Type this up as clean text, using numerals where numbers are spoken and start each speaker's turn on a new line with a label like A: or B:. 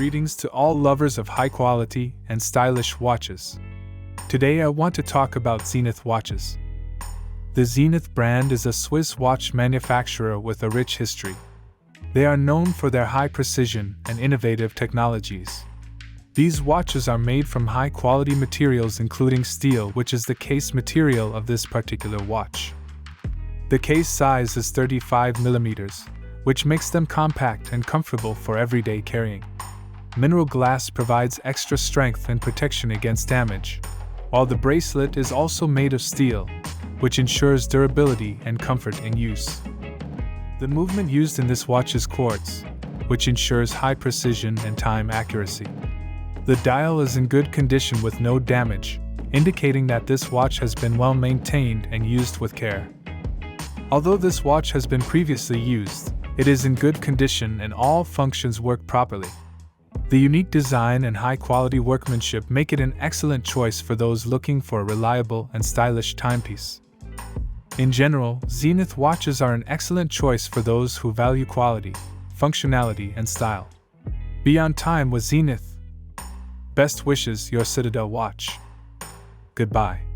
A: Greetings to all lovers of high-quality and stylish watches. Today I want to talk about ZENITH watches. The ZENITH brand is a Swiss watch manufacturer with a rich history. They are known for their high precision and innovative technologies. These watches are made from high-quality materials including steel, which is the case material of this particular watch. The case size is 35 mm, which makes them compact and comfortable for everyday carrying. Mineral glass provides extra strength and protection against damage, while the bracelet is also made of steel, which ensures durability and comfort in use. The movement used in this watch is quartz, which ensures high precision and time accuracy. The dial is in good condition with no damage, indicating that this watch has been well maintained and used with care. Although this watch has been previously used, it is in good condition and all functions work properly. The unique design and high-quality workmanship make it an excellent choice for those looking for a reliable and stylish timepiece. In general, ZENITH watches are an excellent choice for those who value quality, functionality, and style. Be on time with ZENITH. Best wishes, your Citadel watch. Goodbye.